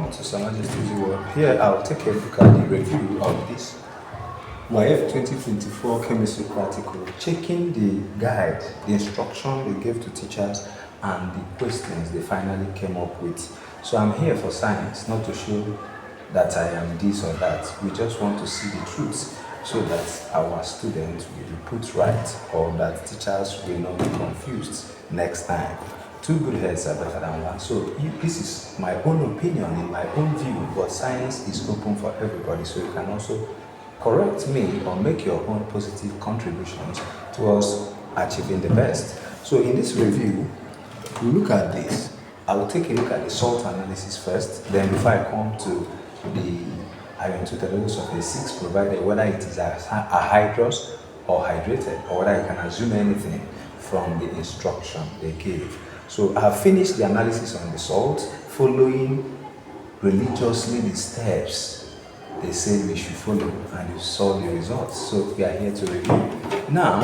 welcome to Samaji's Easy World. Here I'll take a look at the review of this WAEC 2024 Chemistry Practical, checking the guide, the instruction they gave to teachers and the questions they finally came up with. So I'm here for science, not to show that I am this or that. We just want to see the truth so that our students will be put right, or that teachers will not be confused next time. Two good heads are better than one. So this is my own opinion, in my own view, but science is open for everybody, so you can also correct me or make your own positive contributions towards achieving the best. So in this review, we look at this. I will take a look at the salt analysis first, then before I come to the iron 2 terminals of a 6, provided whether it is a hydrous or hydrated, or whether I can assume anything from the instruction they gave. So I have finished the analysis on the salt, following religiously the steps they say we should follow, and you saw the results. So we are here to review. Now,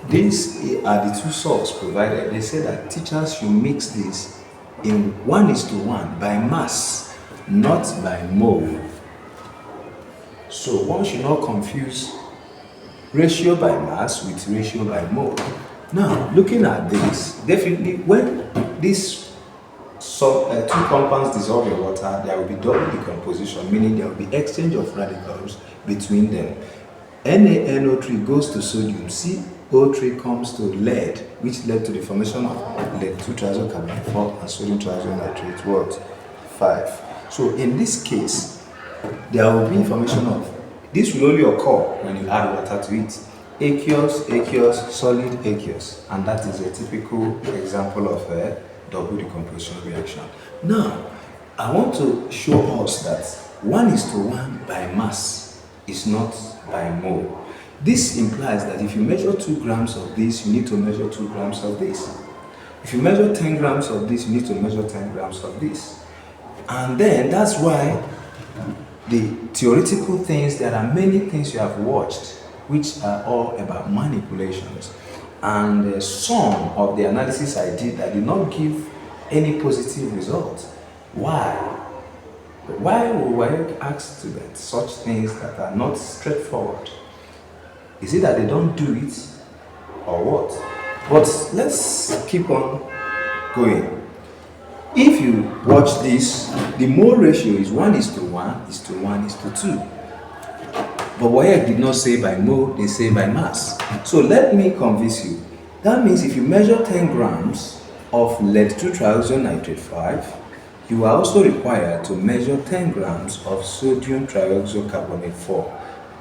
these are the two salts provided. They say that teachers should mix this in 1:1 by mass, not by mole. So one should not confuse ratio by mass with ratio by mole. Now, looking at this, definitely when these two compounds dissolve in water, there will be double decomposition, meaning there will be exchange of radicals between them. NaNO3 goes to sodium, CO3 comes to lead, which led to the formation of lead 2 triazocarbon 4 and sodium triazonitrate, what? 5. So in this case, there will be formation of, this will only occur when you add water to it. Aqueous, solid aqueous, and that is a typical example of a double decomposition reaction. Now, I want to show us that 1:1 by mass is not by mole. This implies that if you measure 2 grams of this, you need to measure 2 grams of this. If you measure 10 grams of this, you need to measure 10 grams of this. And then that's why the theoretical things, there are many things you have watched which are all about manipulations, and some of the analysis I did that did not give any positive result. Why? Why would I ask students such things that are not straightforward? Is it that they don't do it, or what? But let's keep on going. If you watch this, the mole ratio is 1:1:1:2. But WAEC did not say by mole, they say by mass. So let me convince you. That means if you measure 10 grams of lead 2 triazonitrate 5, you are also required to measure 10 grams of sodium triazocarbonate 4.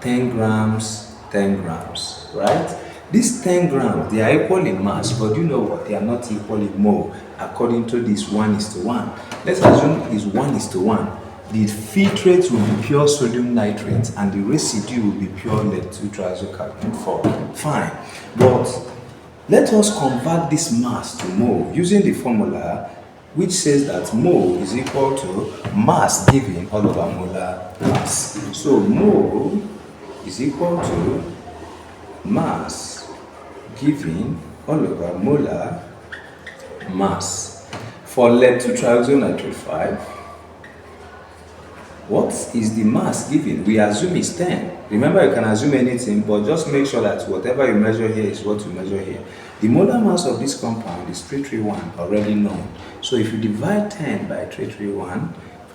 10 grams, 10 grams, right? These 10 grams, they are equal in mass, but you know what? They are not equal in mole, according to this 1:1. Let's assume it's 1:1. The filtrate will be pure sodium nitrate and the residue will be pure lead 2 triazocarbonate 4. Fine. But let us convert this mass to mole using the formula which says that mole is equal to mass given all over molar mass. So mole is equal to mass given all over molar mass. For lead 2 triazonitrate 5, what is the mass given? We assume it's 10. Remember, you can assume anything, but just make sure that whatever you measure here is what you measure here. The molar mass of this compound is 331, already known. So if you divide 10 by 331,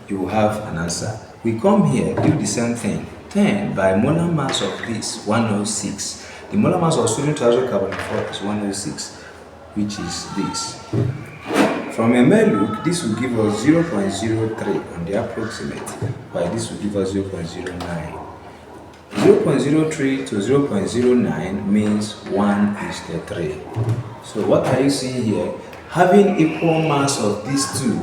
you will have an answer. We come here, do the same thing. 10 by molar mass of this, 106. The molar mass of sodium triazocarbonate 4 is 106, which is this. From a mere look, this will give us 0.03 on the approximate, while this will give us 0.09. 0.03 to 0.09 means 1:3. So what are you seeing here? Having equal mass of these two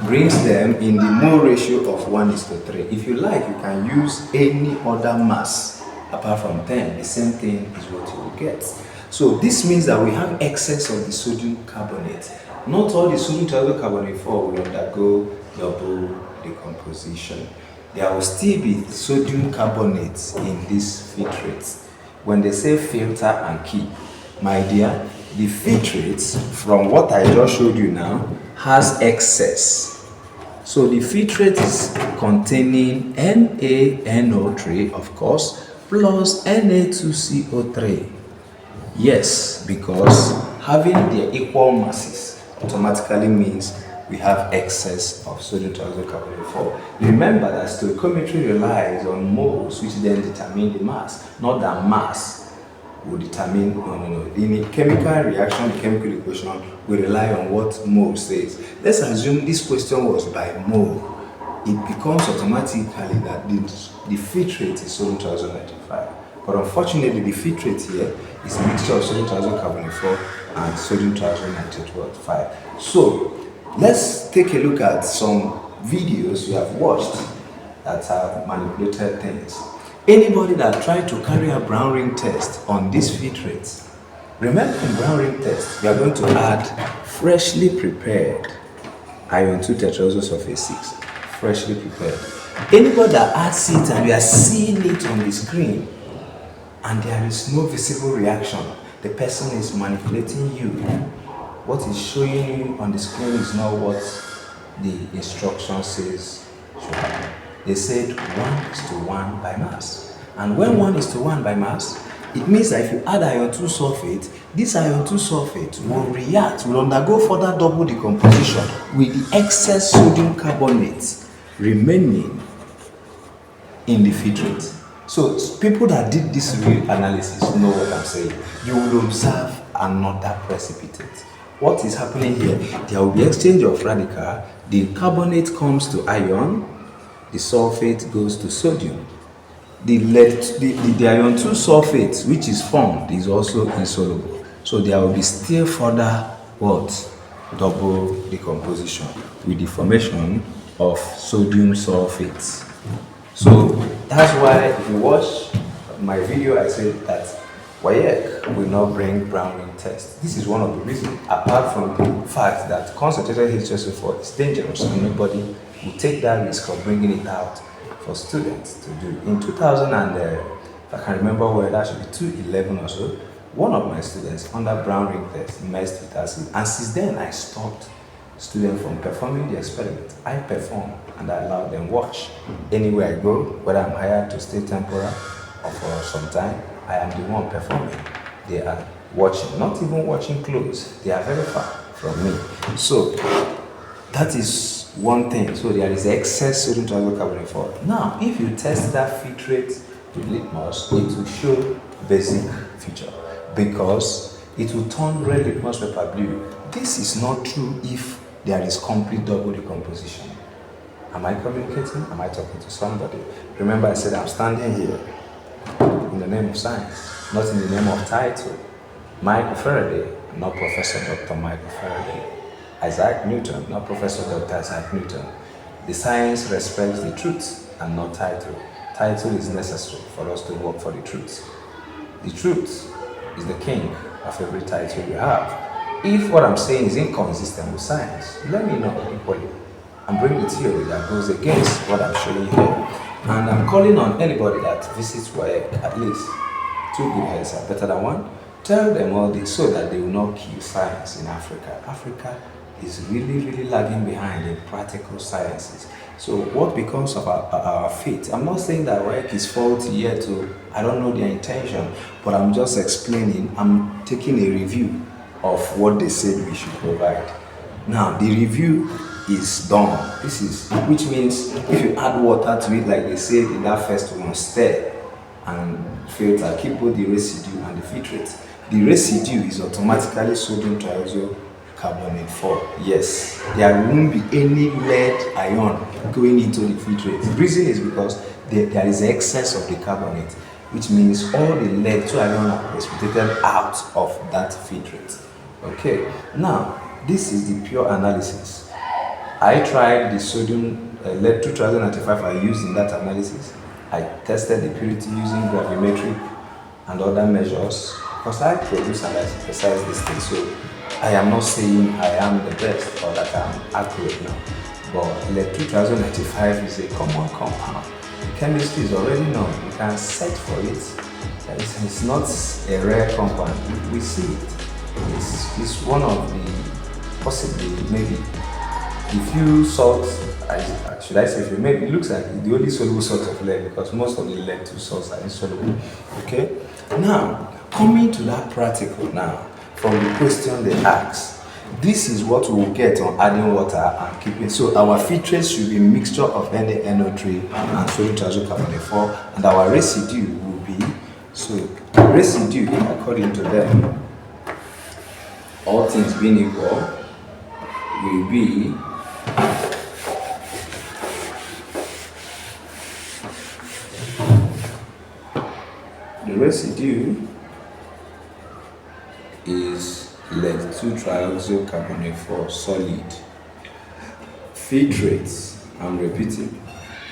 brings them in the mole ratio of 1:3. If you like, you can use any other mass apart from 10. The same thing is what you will get. So this means that we have excess of the sodium carbonate. Not all the sodium triazocarbonate 4 will undergo double decomposition. There will still be sodium carbonates in these filtrates. When they say filter and keep, my dear, the filtrates, from what I just showed you now, has excess So the filtrate is containing NaNO3, of course, plus Na2CO3. Yes, because having the equal masses automatically means we have excess of sodium triacylcarbonate 4. Remember that stoichiometry relies on moles, which then determine the mass, not that mass will determine. No. In a chemical reaction, the chemical equation, we rely on what mole says. Let's assume this question was by mole. It becomes automatically that the filtrate is sodium triacylnitrate. But unfortunately, the filtrate here is a mixture of sodium triacylcarbonate 4 and sodium triacylnitrate 5. So let's take a look at some videos you have watched that have manipulated things. Anybody that tried to carry a brown ring test on this filtrate, remember in brown ring test, we are going to add freshly prepared iron 2 tetraoxosulfate 6, freshly prepared. Anybody that adds it and you are seeing it on the screen and there is no visible reaction, the person is manipulating you. What is showing you on the screen is not what the instruction says should happen. They said 1:1 by mass. And when 1:1 by mass, it means that if you add iron 2 sulfate, this iron 2 sulfate will react, will undergo further double decomposition with the excess sodium carbonate remaining in the filtrate. So people that did this real analysis know what I'm saying. You will observe another precipitate. What is happening here? There will be exchange of radical. The carbonate comes to iron, the sulfate goes to sodium. The iron 2 sulfate, which is formed, is also insoluble. So there will be still further what? Double decomposition with the formation of sodium sulfate. So that's why if you watch my video, I said that WAEC will not bring brown ring test. This is one of the reasons, apart from the fact that concentrated H2SO4 is dangerous and nobody will take that risk of bringing it out for students to do. In 2000 and if I can remember well, that should be 2011 or so, one of my students under brown ring test messed with acid, and since then I stopped students from performing the experiment. I perform and I allow them watch. Anywhere I go, whether I'm hired to stay temporary or for some time, I am the one performing. They are watching, not even watching close. They are very far from me. So that is one thing. So there is excess sodium triacylcarbonate 4. Now, if you test that filtrate with litmus, it will show basic feature because it will turn red litmus paper blue. This is not true if there is complete double decomposition. Am I communicating? Am I talking to somebody? Remember I said I'm standing here in the name of science, not in the name of title. Michael Faraday, not Professor Dr. Michael Faraday. Isaac Newton, not Professor Dr. Isaac Newton. The science respects the truth and not title. Title is necessary for us to work for the truth. The truth is the king of every title you have. If what I'm saying is inconsistent with science, let me know equally and bring the theory that goes against what I'm showing here. And I'm calling on anybody that visits WAEC, at least 2 good heads are better than 1. Tell them all this so that they will not kill science in Africa. Africa is really lagging behind in practical sciences. So what becomes of our fate? I'm not saying that WAEC is faulty yet, I don't know their intention, but I'm just explaining, I'm taking a review of what they said we should provide. Now, the review is done. This is, which means if you add water to it, like they said in that first one, stir and filter, keep both the residue and the filtrate. The residue is automatically sodium triacylcarbonate 4. Yes, there won't be any lead ion going into the filtrate. The reason is because there is excess of the carbonate, which means all the lead 2 ion are precipitated out of that filtrate. Okay, now this is the pure analysis. I tried the sodium lead 2 triacylnitrate I used in that analysis. I tested the purity using gravimetric and other measures because I produce and I synthesize this thing. So I am not saying I am the best or that I'm accurate now, but lead 2 triacylnitrate is a common compound. The chemistry is already known. You can search for it. It's not a rare compound. We see it. It's one of the, possibly, maybe, a few salt should I say if you make it looks like the only soluble sort of lead because most of the lead two salts are insoluble. Okay? Now, coming to that practical now, from the question they ask, this is what we will get on adding water and keeping. So our filtrate should be a mixture of NaNO3 and sodium triazocarbonate 4, and our residue will be, so residue according to them, all things being equal, will be the residue is lead 2-trioxycarbonate 4 solid. Filtrates, I'm repeating,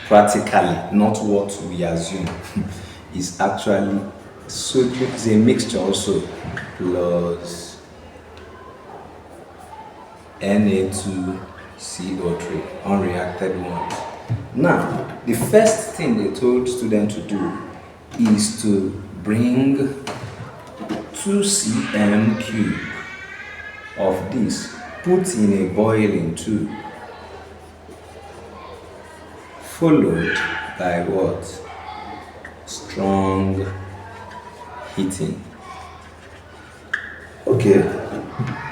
practically, not what we assume, is actually sodium, is a mixture also, plus Na2CO3, unreacted ones. Now, the first thing they told students to do is to bring 2 cm cube of this, put in a boiling tube, followed by what? Strong heating. Okay,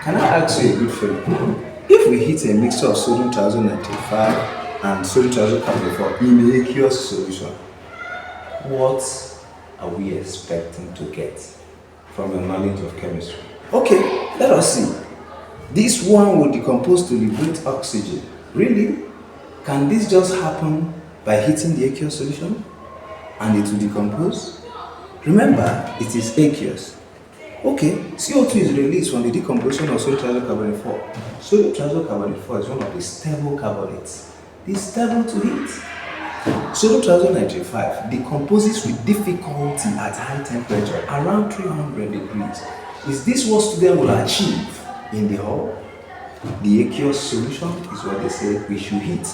can I ask you a good favor? If we heat a mixture of sodium triazonate and sodium triazocarbonate 4 in a aqueous solution, what are we expecting to get from your knowledge of chemistry? Okay, let us see. This one will decompose to liberate oxygen. Really? Can this just happen by heating the aqueous solution and it will decompose? Remember, it is aqueous. Okay, CO2 is released from the decomposition of sodium triazocarbonate 4. Sodium triazocarbonate 4 is one of the stable carbonates. It is stable to heat. Sodium triazonate decomposes with difficulty at high temperature, around 300 degrees. Is this what students will achieve in the hall? The aqueous solution is what they say we should heat.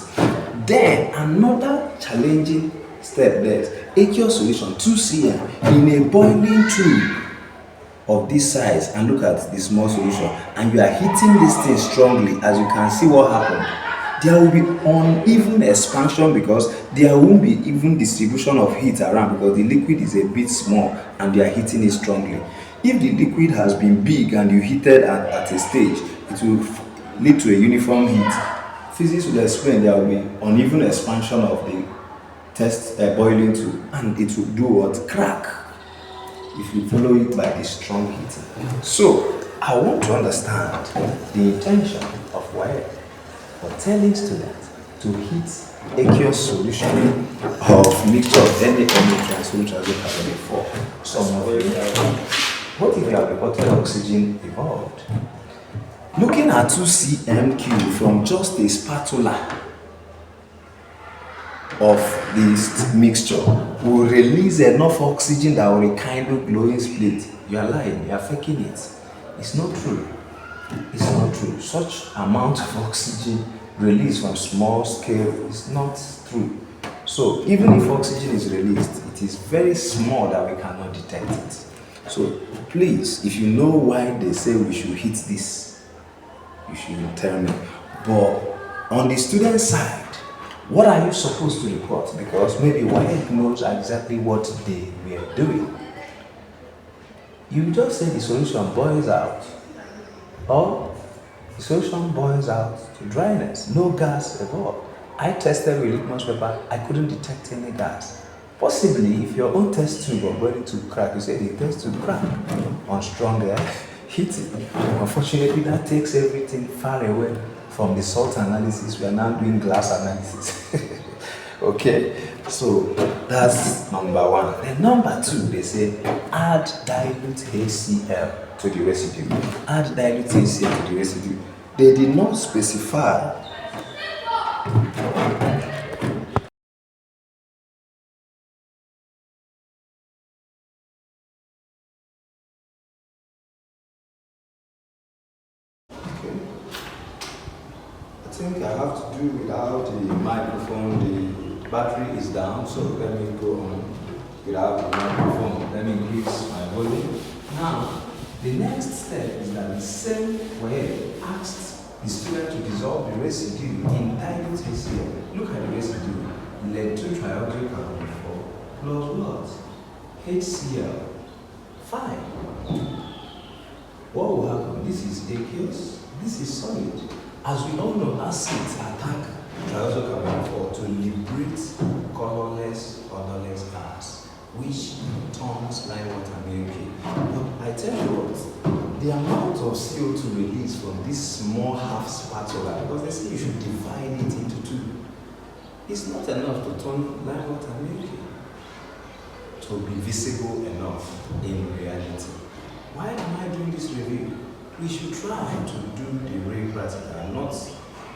Then another challenging step there is aqueous solution 2 cm in a boiling tube of this size, and look at the small solution, and you are heating this thing strongly. As you can see what happened, there will be uneven expansion because there won't be even distribution of heat around because the liquid is a bit small and they are heating it strongly. If the liquid has been big and you heated at a stage, it will lead to a uniform heat. Physics will explain there will be uneven expansion of the boiling tube, and it will do what? Crack if you follow it by the strong heating. So I want to understand the intention of WAEC for telling students to heat aqueous solution of mixture of NaNO3 and sodium triazocarbonate 4. Some of you, what if you have reported oxygen evolved? Looking at 2 cm cube from just a spatula of this mixture will release enough oxygen that will rekindle glowing split. You are lying, you are faking it. It's not true. It's not true. Such amount of oxygen released from small scale is not true. So even if oxygen is released, it is very small that we cannot detect it. So please, if you know why they say we should heat this, you should tell me. But on the student side, what are you supposed to report? Because maybe WAEC knows exactly what they were doing. You just say the solution boils out, or the solution boils out to dryness, no gas evolved. I tested with litmus paper, I couldn't detect any gas. Possibly, if your own test tube was ready to crack, you say the test tube crack on stronger heating. Unfortunately, that takes everything far away from the salt analysis. We are now doing glass analysis. Okay, so that's number one. Then number two, they say add dilute HCl to the residue. Add dilute HCl to the residue. They did not specify I think I have to do without the microphone. The battery is down, so let me go on without the microphone. Let me increase my volume. Now, the next step is that the same way asked the student to dissolve the residue in dilute HCl. Look at the residue. Lead 2 trioxycarbon 4 plus what? HCl. Fine. What will happen? This is aqueous. This is solid. As we all know, acids attack trioxycarbon 4 to liberate colorless, odorless gas, which turns lime water milky. But I tell you what, the amount of CO2 released from this small half spatula, because they say you should divide it into 2, is not enough to turn lime water milky to be visible enough in reality. Why am I doing this review? We should try to do the real practical, not.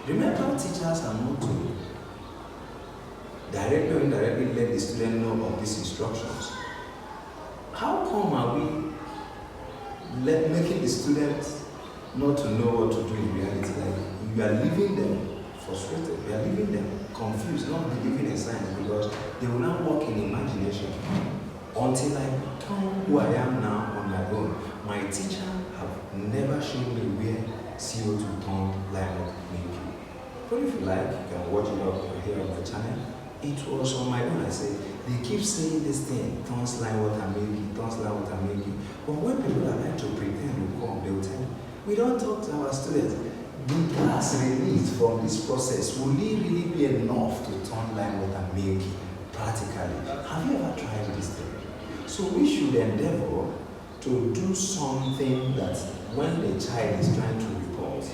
Remember, teachers are not to directly or indirectly let the student know of these instructions. How come are we making the student not to know what to do in reality? Like, you are leaving them frustrated, you are leaving them confused, not believing in science, because they will not work in imagination until I become who I am now on my own. My teacher have never shown me where CO2 turn lime water milky. But if you like, you can watch it up here on the channel. It was on my own. I say, they keep saying this thing, turns lime water milky, turns lime water milky. But when people are trying to pretend to come, they will tell me, we don't talk to our students. The gas released from this process, will it really be enough to turn lime water milky practically? Have you ever tried this thing? So we should endeavor to do something that when the child is trying to report,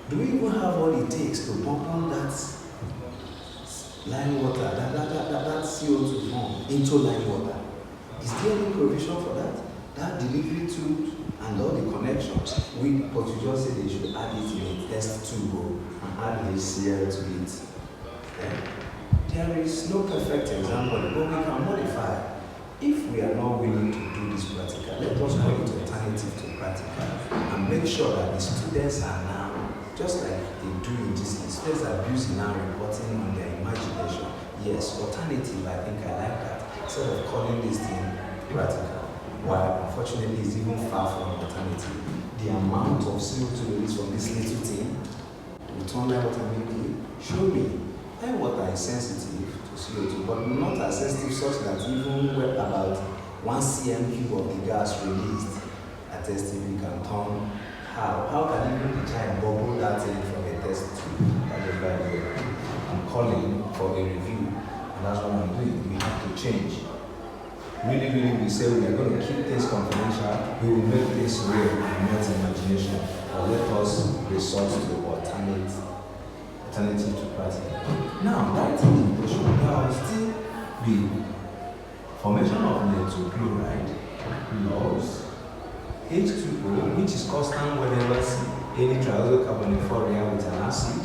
do we even have what it takes to pump on that lime water, that CO2 form into lime water? Is there any provision for that? That delivery tube and all the connections, but you just say they should add it in a test tube and add HCl to it. Okay? There is no perfect example, but we can modify. If we are not willing to do this practical, let us go into alternative to practical and make sure that the students are now, just like they do in this, the students are busy now reporting on their imagination. Yes, alternative, I think I like that. Instead of calling this thing practical, while unfortunately it's even far from alternative. The amount of CO2 released from this little thing will turn lime water milky. Show me. Lime water is sensitive to CO2, but not as sensitive such that even about 1 cm cube of the gas released at STV can turn. How can even the child bubble that in from a test tube? That is why I'm calling for a review, and that's what I'm doing. We have to change. Really, we say we are going to keep things confidential. We will make this real and not imagination. But let us resort to alternative to practical. Now, that integration, there will still be formation of lead to chloride plus H2O, which is constant whenever any trioxycarbon react with an acid.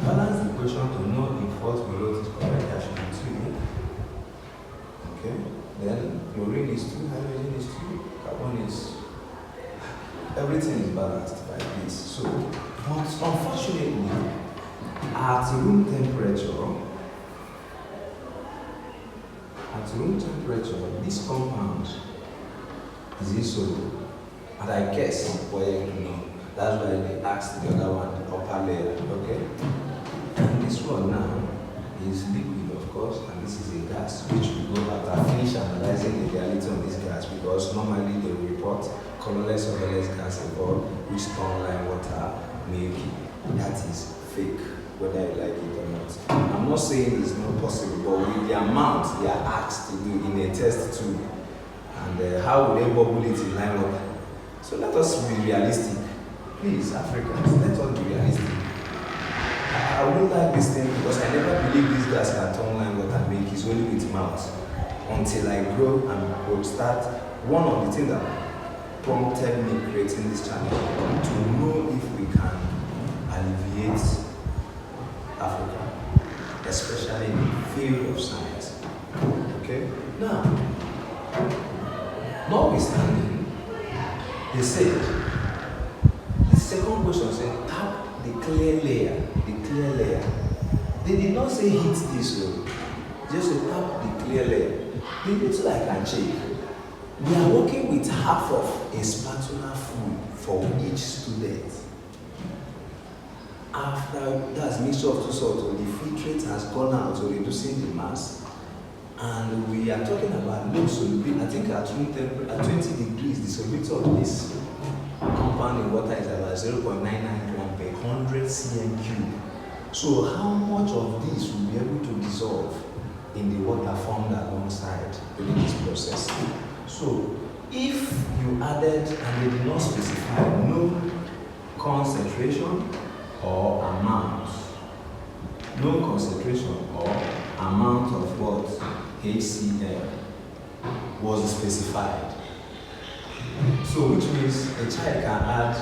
Balance the equation to know if what we wrote is correct. There should be 2. Okay? Then chlorine is 2, hydrogen is 2, carbon is. Everything is balanced like this. So, but unfortunately, at room temperature, this compound is insoluble. And I guess, well, you know, that's why they asked the other one, the upper layer, okay? And this one now is liquid, of course, and this is a gas, which we go after finish analyzing the reality of this gas, because normally they report colorless or odorless gas involved, which turn lime water milky. That is fake, whether you like it or not. I'm not saying it's not possible, but with the amount they are asked to do in a test tube, and how will they bubble it in lime water? So let us be realistic. Please, Africans, let us be realistic. I wouldn't like this thing because I never believe this gas can turn lime water milky. It's only with mouth. Until I grow and will start. One of the things that prompted me creating this channel to know if we can alleviate Africa, especially in the field of science. Okay? Now, notwithstanding, they said, the second question said, tap the clear layer. They did not say hit this though. Just say tap the clear layer. The little I can check. We are working with half of a spatula full for each student. After that's mixture of two salts, the filtrate has gone out to reducing the mass, and we are talking about low solubility. I think at 20 degrees, the solubility of this compound in water is about 0.991 per 100 cm3. So how much of this will be able to dissolve in the water formed alongside during this process? So if you added, and they did not specify no concentration or amount, no concentration or amount of what HCl was specified. So which means a child can add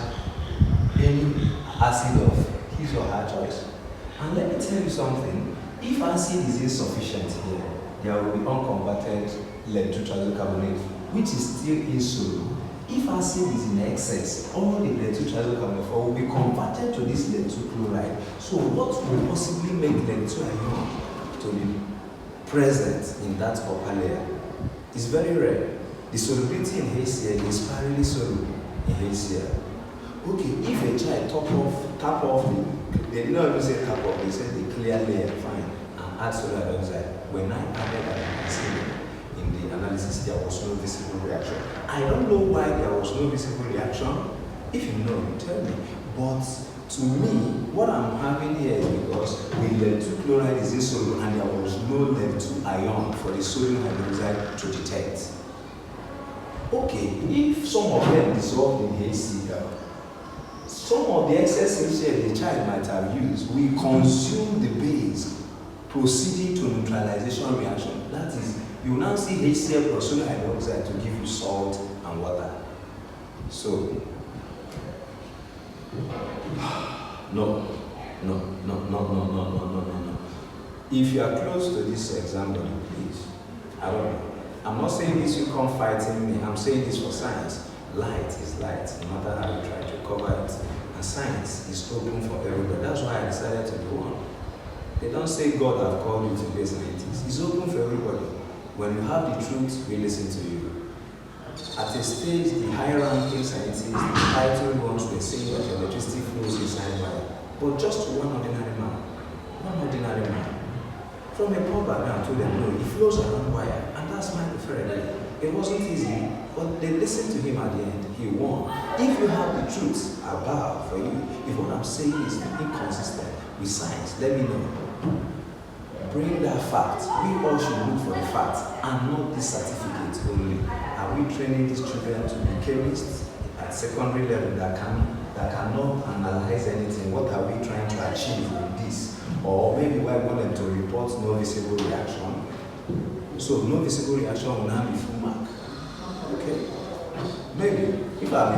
any acid of his or her choice. And let me tell you something, if acid is insufficient here, there will be unconverted lead-2-triazocarbonate, which is still insoluble. If acid is in excess, all the lead-2-triazocarbonate will be converted to this lead-2-chloride. So what will possibly make lead-2 ion to be present in that upper layer? It's very rare. The solubility in HCl is sparingly soluble in HCl. Okay, if a child tap off they did not even say tap off, they said the clear layer, fine, and add solar hydroxide. When I added that, you can see in the analysis there was no visible reaction. I don't know why there was no visible reaction. If you know, you tell me. But to me, what I'm having here is because with lead-2-chloride is insoluble and there was no lead-2 ion for the sodium hydroxide to detect. Okay, if some of them dissolved in HCl, some of the excess HCl the child might have used will consume the base, proceeding to neutralization reaction. That is, you now see HCl plus sodium hydroxide to give you salt and water. So, no. If you are close to this exam, please, I don't know. I'm not saying this, you come fighting me. I'm saying this for science. Light is light, no matter how you try to cover it. And science is open for everybody. That's why I decided to do one. They don't say God have called you to be a scientist. It's open for everybody. When you have the truth, we listen to you. At a stage, the high-ranking scientists, the title ones were saying that electricity flows inside wire. But just one ordinary man, from a poor background told them, no, it flows around wire. And that's Michael Faraday. It wasn't easy, but they listened to him at the end. He won. If you have the truth, I bow for you. If what I'm saying is inconsistent with science, let me know. Bring that fact. We all should look for the facts and not this certificate only. Are we training these children to be chemists at secondary level that cannot analyze anything? What are we trying to achieve with this? Or maybe we want them to report no visible reaction. So no visible reaction will now be full mark. Okay? Maybe if I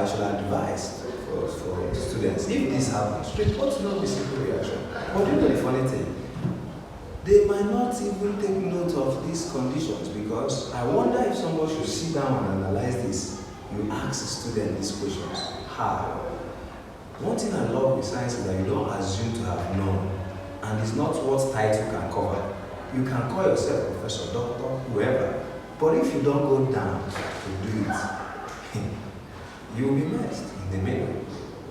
should advise for students, if this happens, report no visible reaction. But you know the funny thing, they might not even take note of these conditions, because I wonder if someone should sit down and analyze this. You ask the student these questions. How? One thing I love with science is that you don't assume to have known, and it's not what title can cover. You can call yourself professor, doctor, whoever, but if you don't go down to do it, you will be messed in the middle.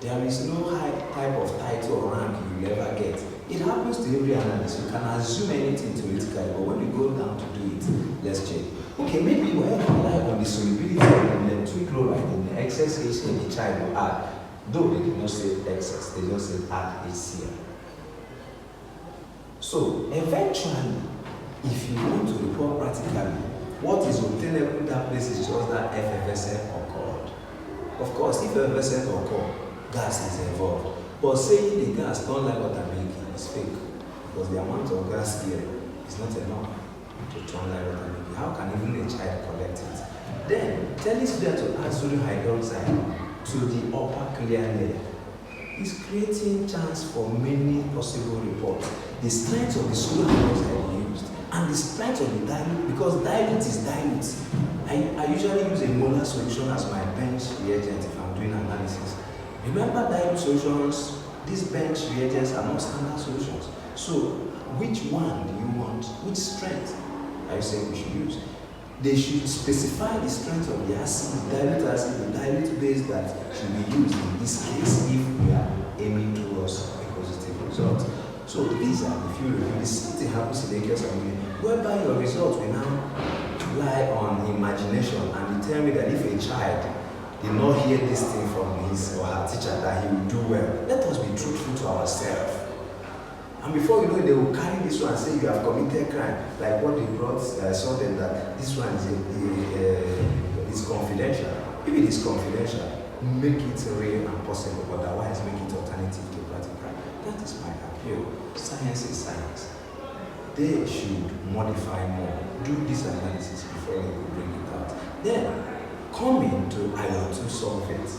There is no high type of title or rank you will ever get. It happens to every analyst. You can assume anything theoretically, but when you go down to do it, let's check. Okay, maybe you have to rely on the solubility of the lead-2-chloride in the excess HCl the child will add. Though they did not say excess, they just said add HCl. So, eventually, if you want to report practically, what is obtainable in that place is just that effervescent occurred. Of course, if effervescent occurred, gas is involved. But saying the gas don't like what I'm making is fake, because the amount of gas here is not enough to turn like what I'm making. How can even a child collect it? Then, telling students to add sodium hydroxide to the upper clear layer is creating chance for many possible reports. The strength of the sodium hydroxide used and the strength of the dilute, because dilute is dilute. I usually use a molar solution as my bench reagent if I'm doing analysis. Remember, dilute solutions, these bench reagents are not standard solutions. So, which one do you want? Which strength are you saying we should use? They should specify the strength of the acid, the dilute base that should be used in this case if we are aiming towards a positive result. So these are, if you review, the same thing happens in aqueous ammonia, whereby your results will now rely on imagination, and you tell me that if a child did not hear this thing from his or her teacher, that he will do well. Let us be truthful to ourselves. And before you know it, they will carry this one and say you have committed crime. Like what they brought, I saw them that this one is confidential. If it is confidential, make it real and possible, otherwise make it alternative to practical. That is my appeal. Science is science. They should modify more, do this analysis before they will bring it out. Then, coming to iron 2 sulfate,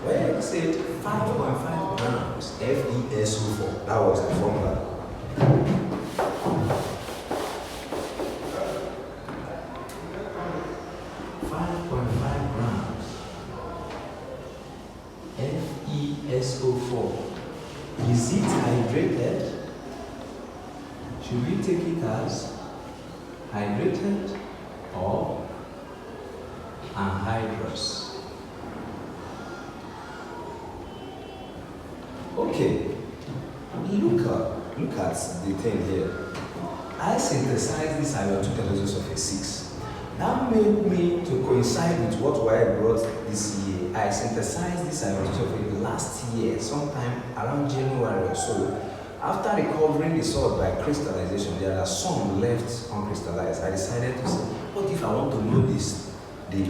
where it said 5.5 grams FeSO4, that was the formula. FeSO4. Is it hydrated? Should we take it as hydrated or anhydrous? Okay, look at the thing here. I synthesized this iron 2 tetrasulfate 6. That made me to coincide with what I brought this year. I synthesized this iron 2 sulfate last year, sometime around January or so. After recovering the salt by crystallization, there are some left uncrystallized. I decided to say, what if I want to know this, the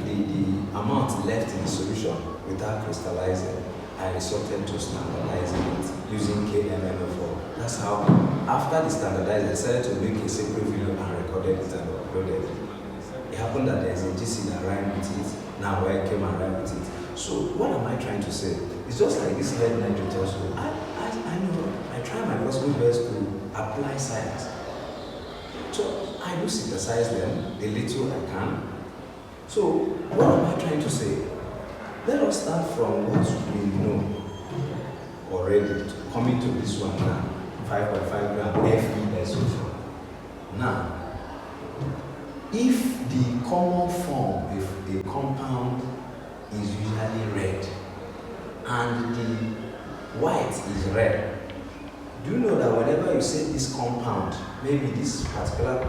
amount left in the solution without crystallizing? I resorted to standardizing it using KMNO4. That's how, after the standardizing, I decided to make a separate video and recorded it and uploaded it. It happened that there's a GC that ran with it. Now I came and ran with it. So what am I trying to say? It's just like this lead nitrate also. I know, I try my possible best to apply science. So I do synthesize them a little I can. So what am I trying to say? Let us start from what we know already, coming to this one now, 5.5 gram FeSO4. Now, if the common form of a compound is usually red and the white is red, do you know that whenever you say this compound, maybe this particular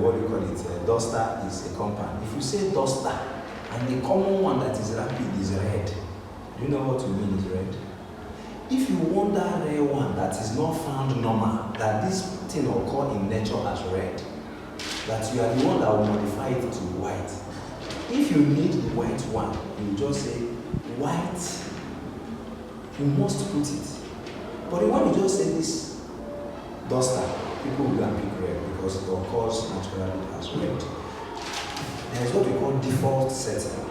what do you call it, duster is a compound. If you say duster and the common one that is rapid is red, do you know what you mean is red? If you want that rare one that is not found normal, that this thing occur in nature as red, that you are the one that will modify it to white. If you need the white one, you just say white, you must put it. But when you just say this duster, people will go and pick red because it occurs naturally as red. There is what we call default setting.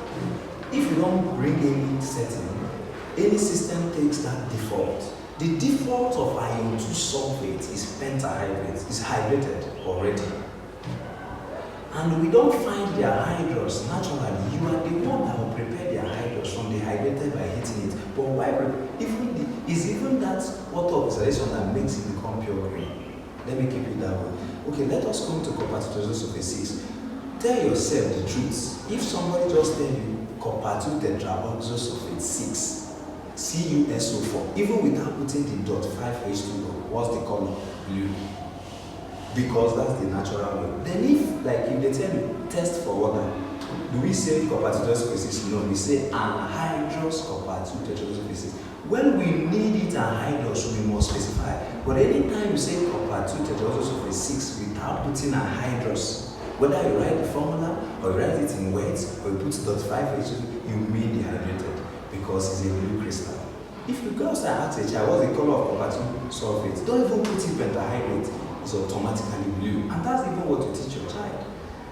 If you don't bring any setting, any system takes that default. The default of iron 2 sulfate is pentahydrate, is hydrated already. And we don't find their hydros naturally. You are the one that will prepare their hydros from the hydrated by heating it. But why? Is even that water oxidation that makes it become pure green? Let me keep it that way. Okay, let us come to copper tetrasulfate 6. Tell yourself the truth. If somebody just tell you copper 2 tetrasulfate 6, CuSO4, even without putting the dot 5H2O, what's the color? Blue. Because that's the natural way. Then if they tell you test for water, do we say copper tetrasulfate 6? No, we say anhydrous copper 2 tetrasulfate 6. When we need it anhydrous, we must specify. But anytime you say copper 2 tetrasulfate 6 without putting anhydrous, whether you write the formula or you write it in words or you put dot 5H2O, you mean dehydrated because it's a blue crystal. If you go outside and ask a child what's the color of copper 2 sulfate, don't even put it pentahydrate. Is automatically blue, and that's even what you teach your child.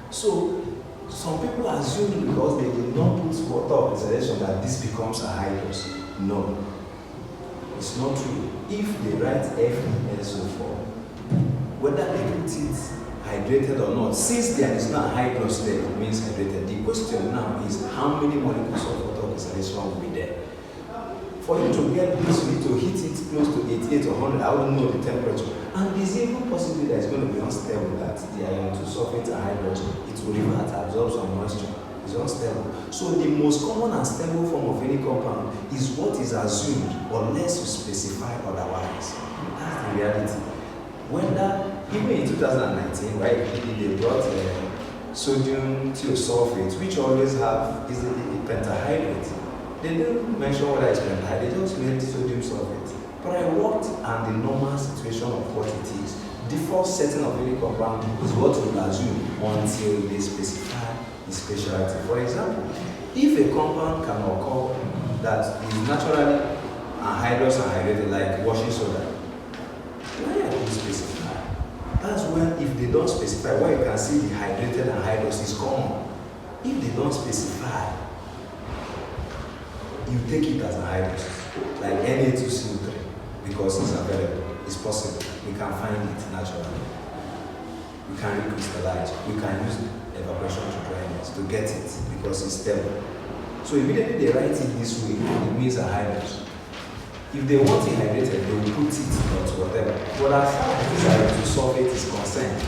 So some people assume because they did not put water oxidation that this becomes a hydrous. No, it's not true. If they write FeSO4, whether they put it hydrated or not, since there is not hydrous there, it means hydrated. The question now is how many molecules of water oxidation will be there? For you to get this, you need to heat it close to 88 or 100. I don't know the temperature. And it's even possible that it's going to be unstable, that the iron 2 sulfate and hydrogen, it will revert, absorb some moisture. It's is unstable. So the most common and stable form of any compound is what is assumed unless you specify otherwise. That's the reality. Even in 2019, right, they brought sodium thiosulfate, which always is a pentahydrate. They didn't mention whether it's pentahydrate, they just named sodium sulfate. But I worked on the normal situation of what it is. Default setting of any compound is what we assume until they specify the specialty. For example, if a compound can occur that is naturally anhydrous and hydrated, like washing soda, why are they specify? That's when, if they don't specify, where you can see the hydrated and hydrous is common. If they don't specify, you take it as a hydrous, like Na2CO3, because it's available, it's possible. We can find it naturally. We can recrystallize. We can use evaporation to dryness to get it because it's stable. So immediately they write it this way, it means a hydrous. If they want it hydrated, they will put it or whatever. But as far as this sulfate is concerned,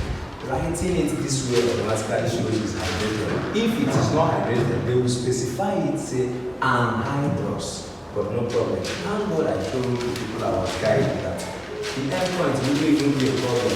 writing it this way automatically shows it's hydrated. If it is not hydrated, they will specify it, say, anhydrous. But no problem. Thank God I told the people I was guiding that the endpoint wouldn't even be a problem.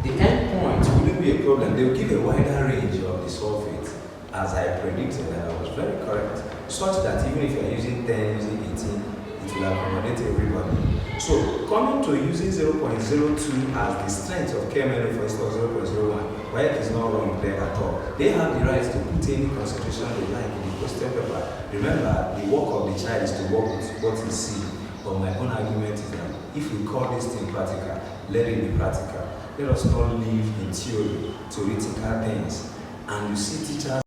The endpoint wouldn't be a problem. They will give a wider range of the sulfate, as I predicted, and I was very correct, such that even if you are using 10, using 18, it will accommodate everybody. So, coming to using 0.02 as the strength of KMNO for instance 0.01, WAEC is not wrong there at all. They have the right to put any concentration they like in the question paper. Remember, the work of the child is to work with what he sees. But my own argument is that if we call this thing practical, let it be practical. Let us not live in theoretical things. And you see teachers